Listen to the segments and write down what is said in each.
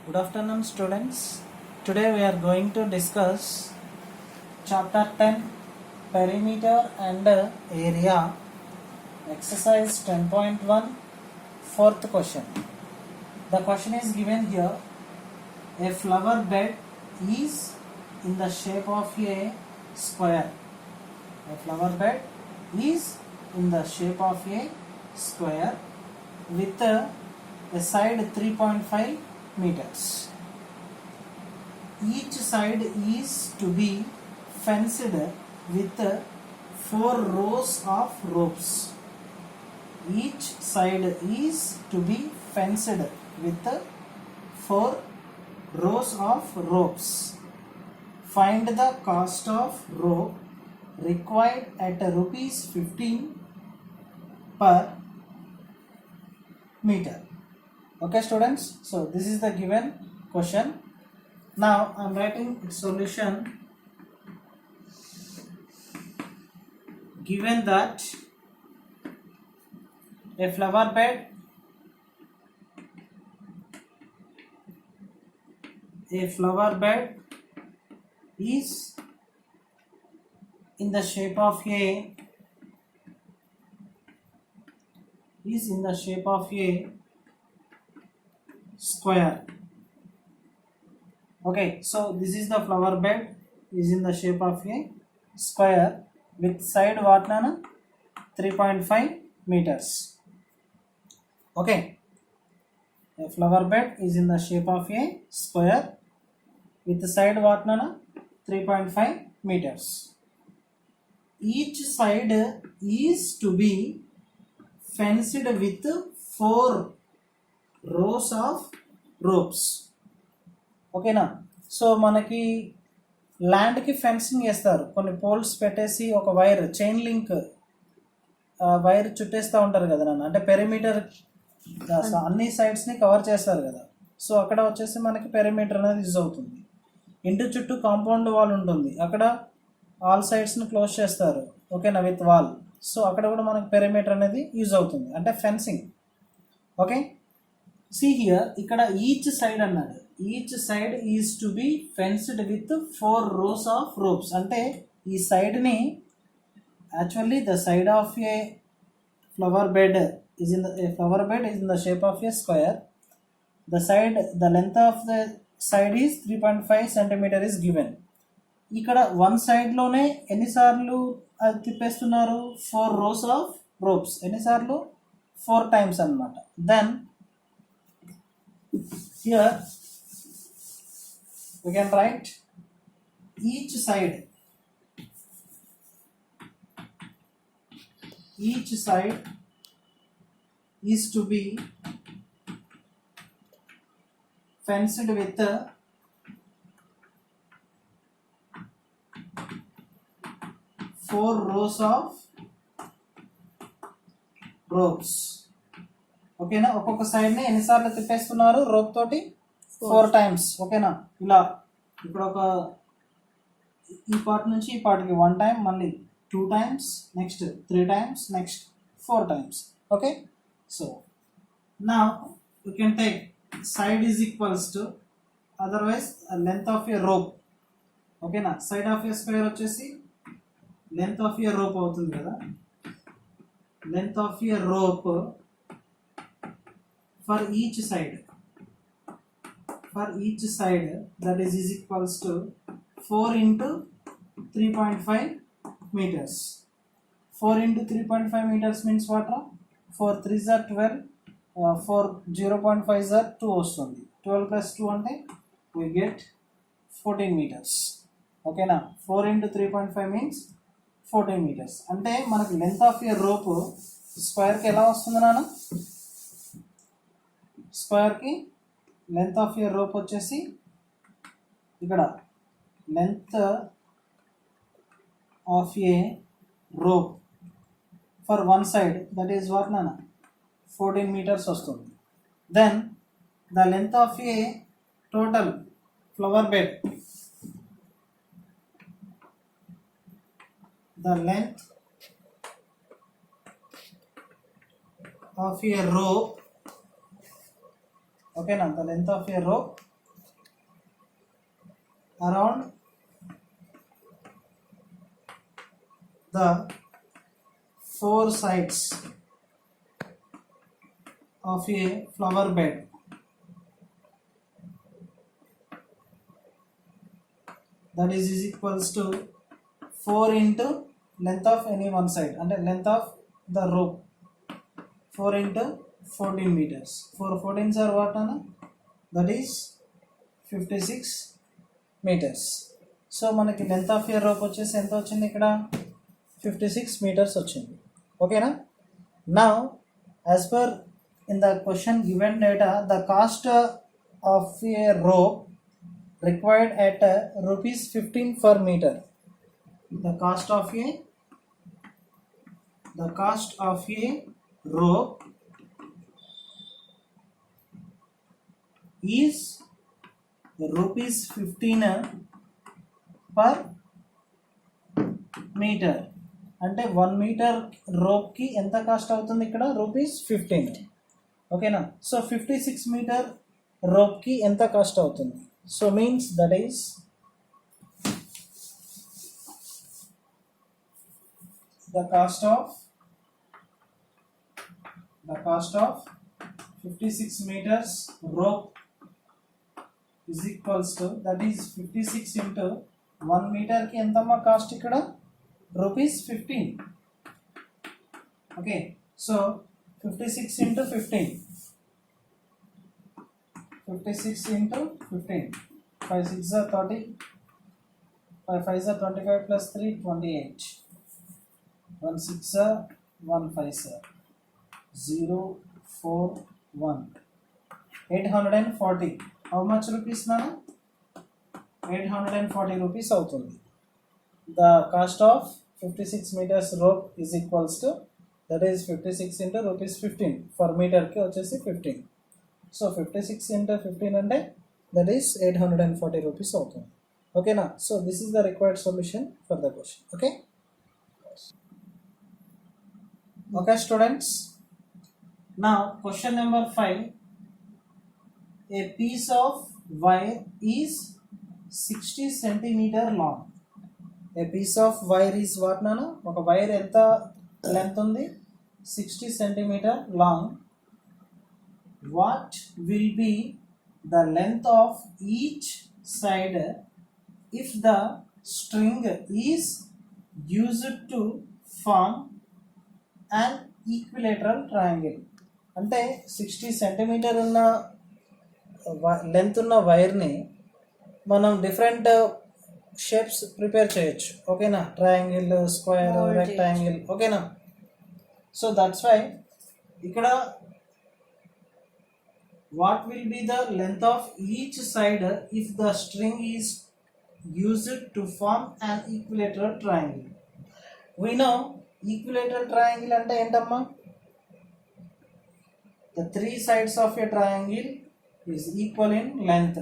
Good afternoon, students. Today we are going to discuss chapter 10 perimeter and area, exercise 10.1, fourth question. The question is given here: a flower bed is in the shape of a square. A flower bed is in the shape of a square with a side 3.5 meters. Each side is to be fenced with 4 rows of ropes. Each side is to be fenced with 4 rows of ropes. Find the cost of rope required at rupees 15 per meter. Okay, students, so this is the given question. Now I am writing its solution. Given that a flower bed is in the shape of a square. Okay, so this is the flower bed is in the shape of a square with side what nana 3.5 meters. Okay, a flower bed is in the shape of a square with side what nana 3.5 meters. Each side is to be fenced with 4 rows of ropes. ఓకేనా, so మనకి ల్యాండ్కి fencing వేస్తారు, కొన్ని poles పెట్టేసి ఒక wire chain link wire చుట్టేస్తూ ఉంటారు కదా నాన్న, అంటే పెరిమీటర్ అన్ని సైడ్స్ని కవర్ చేస్తారు కదా. సో అక్కడ వచ్చేసి మనకి పెరిమీటర్ అనేది యూజ్ అవుతుంది. ఇంటి చుట్టూ కాంపౌండ్ వాల్ ఉంటుంది, అక్కడ ఆల్ సైడ్స్ని క్లోజ్ చేస్తారు, ఓకేనా, విత్ వాల్. సో అక్కడ కూడా మనకి పెరిమీటర్ అనేది యూజ్ అవుతుంది, అంటే ఫెన్సింగ్. ఓకే, see here, ఇక్కడ ఈచ్ సైడ్ అన్నాడు, each side is to be fenced with 4 rows of ropes. అంటే ఈ సైడ్ని actually the side of a flower bed is in the shape of a square. The length of the side is 3.5 centimeter is given. ఇక్కడ one సైడ్లోనే ఎన్నిసార్లు అది తిప్పేస్తున్నారు, 4 rows of ropes. ఎన్నిసార్లు, 4 times అన్నమాట. Then here we can write each side is to be fenced with 4 rows of ropes. ఓకేనా, ఒక్కొక్క సైడ్ని ఎన్నిసార్లు తిప్పేస్తున్నారు rope తోటి, 4 times. ఓకేనా, ఇలా ఇప్పుడు ఒక ఈ పార్ట్ నుంచి ఈ పార్ట్కి 1 time, మళ్ళీ 2 times, next 3 times, next 4 times. Okay, so నా you can take side is equals to otherwise length of a rope. ఓకేనా, సైడ్ ఆఫ్ ఏ స్క్వేర్ వచ్చేసి లెంత్ ఆఫ్ ఏ రోప్ అవుతుంది కదా. Length of a rope for each side that is equals to 4 into 3.5 meters. 4 into 3.5 meters means what? 4 3s are 12, 4 0.5s are 2 వస్తుంది. 12 plus 2 అంటే we get 14 meters. ఓకేనా, 4 into 3.5 means 14 meters. అంటే మనకు length of a rope స్క్వేర్కి ఎలా వస్తుంది నాన్న, స్క్వేర్కి లెంత్ ఆఫ్ ఏ రోప్ వచ్చేసి ఇక్కడ length of a rope for one side that is what నాన్న 14 meters వస్తుంది. Then the length of a total flower bed, the length of a rope, okay now the length of a rope around the four sides of a flower bed. That is equals to 4 into length of any one side, and length of the rope 4 into 14 meters. 4 14s are what, Anna? That is 56 meters. So మనకి length of year rope వచ్చేసి ఎంత వచ్చింది ఇక్కడ? 56 meters వచ్చింది. ఓకేనా? Now as per in the question given data, the cost of a rope required at rupees 15 per meter. The cost of a rope is rupees 15 per meter. అంటే 1 metre రోప్కి ఎంత cost అవుతుంది ఇక్కడ? రూపీస్ 15. ఓకేనా? So 56 metre రోప్కి ఎంత cost అవుతుంది? So means that is the cost of 56 meters rope is equals to, that is 56 into 1 meter ki entama cost ikkada? Rupees 15. Okay, so 56 into 15, 56 into 15, 5 6 are 30, 5 5 are 25 plus 3 28, 1 6 are 1 5 are 0 4 1, 840. How much rupees na? 840 rupees అవుతుంది. The cost of 56 meters rope is equals to, that is 56 into rupees 15 per meter ki వచ్చేసి 15. So 56 into 15 అంటే that is 840 rupees అవుతుంది. ఓకేనా? So this is the required solution for the question. Okay? Okay students, now question number 5. A piece of wire is 60 centimeter long. A piece of wire is what, nana? ఒక wire ఎంత length ఉంది? 60 centimeter long. What will be the length of each side if the string is used to form an equilateral triangle? అంటే 60 centimetre ఉన్న length ఉన్న వైర్ని మనం different shapes prepare చేయొచ్చు. ఓకేనా? Triangle, square, rectangle. ఓకేనా? సో దట్స్ వై ఇక్కడ what will be the length of each side if the string is used to form an equilateral triangle? We know equilateral triangle అంటే ఏంటమ్మా? The three sides of a triangle is equal in length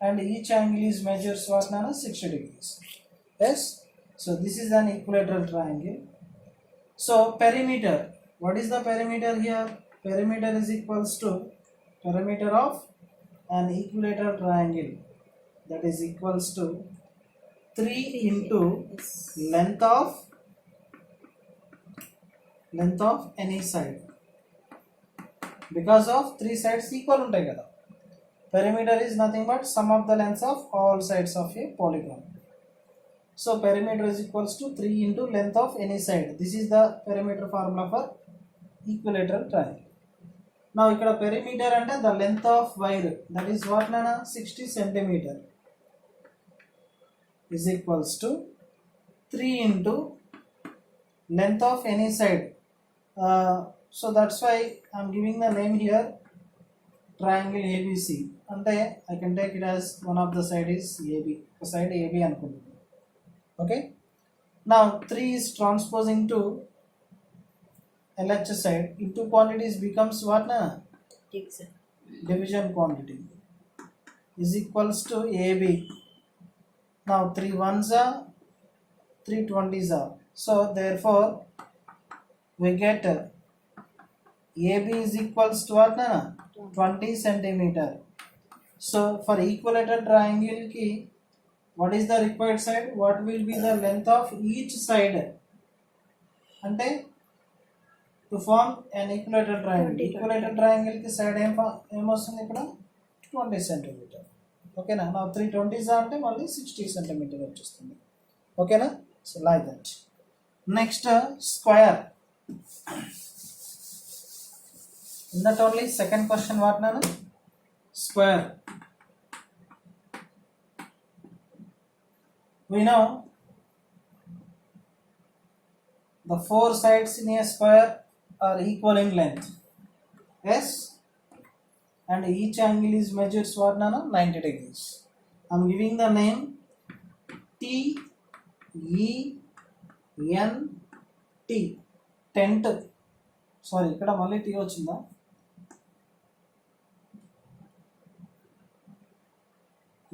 and each angle is measures what, nana? 60 degrees. Yes, so this is an equilateral triangle. So perimeter, what is the perimeter here? Perimeter is equals to perimeter of an equilateral triangle, that is equals to 3 into length of any side, because of three sides equal untai kada. Perimeter is nothing but sum of the lengths of all sides of a polygon. So perimeter is equals to 3 into length of any side. This is the perimeter formula for equilateral triangle. Now ikkada perimeter ante the length of wire, that is what, nana? 60 centimeter is equals to 3 into length of any side. So that's why I'm giving the name here triangle ABC. ante I can take it as one of the side is AB, the side AB anukuntunna. Okay, now 3 is transposing to LHS side into quantities becomes what, na? Division quantity is equals to AB. Now 3 ones are 3 20s are, so therefore we get AB is equals to what, na? 20 centimeter. So for equilateral triangle ki what is the required side, what will be the length of each side అంటే to form an equilateral triangle. Equilateral triangle కి side ఏమొస్తుంది ఇక్కడ 20 centimetre. ఓకేనా, నా 320 అంటే మళ్ళీ 60 centimetre వచ్చేస్తుంది. ఓకేనా, so like that. Next square. In that only second question వాటినాను square. We know the four sides in a square are equal in length. Yes, and each angle is measured what nana 90 degrees. I am giving the name T E N T, tent. Sorry, ikkada malli T vachinda.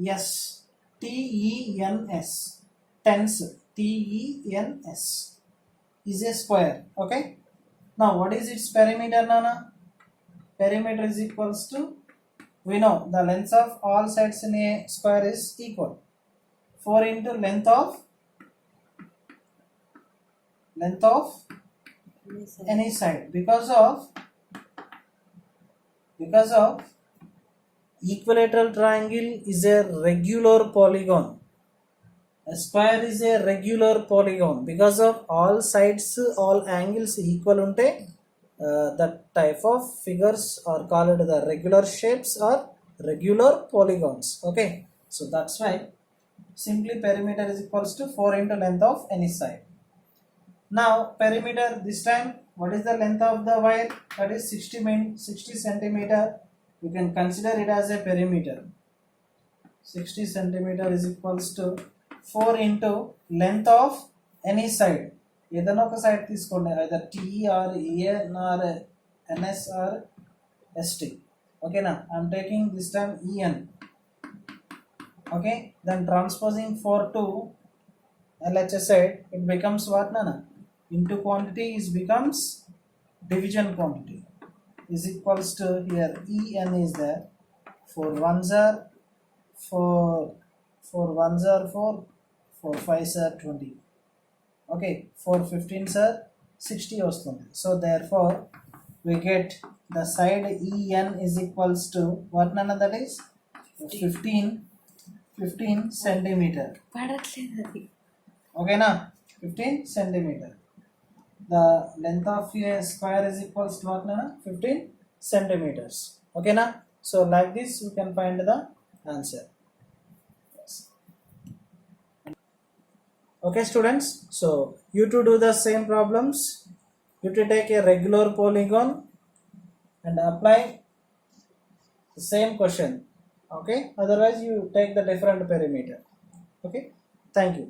Yes, TENS, tens, TENS is a square. Okay, now what is its perimeter, nana? Perimeter is equals to, we know the length of all sides in a square is equal, 4 into length of any side, because of equilateral triangle is a regular polygon. A square is a regular polygon because of all sides, all angles equal unte that type of figures are called the regular shapes or regular polygons. Okay, so that's why simply perimeter is equals to 4 into length of any side. Now perimeter, this time what is the length of the wire? That is 60 centimeter. You can consider it as a perimeter. 60 centimeter is equals to 4 into length of any side. ఏదైనా ఒక side తీసుకోండి, either T or EN or NS or ST. ఓకేనా, I'm taking this time EN. Okay, then transposing 4 to LHS side, it becomes what, nana? Into quantity is becomes division quantity, is equals to, here En is there, 4 ones are 4, 4 ones are 4, 4 5s are 20. Okay, 4 15s are 60 వస్తుంది. So therefore we get the side En is equals to what, nana? That is 15 centimeter. Okay na, 15 centimeter. The length of a square is equals to what, nana? 15 centimeters. Okay na, so like this you can find the answer. Yes. Okay students, so you to do the same problems, you to take a regular polygon and apply the same question. Okay, otherwise you take the different perimeter. Okay, thank you.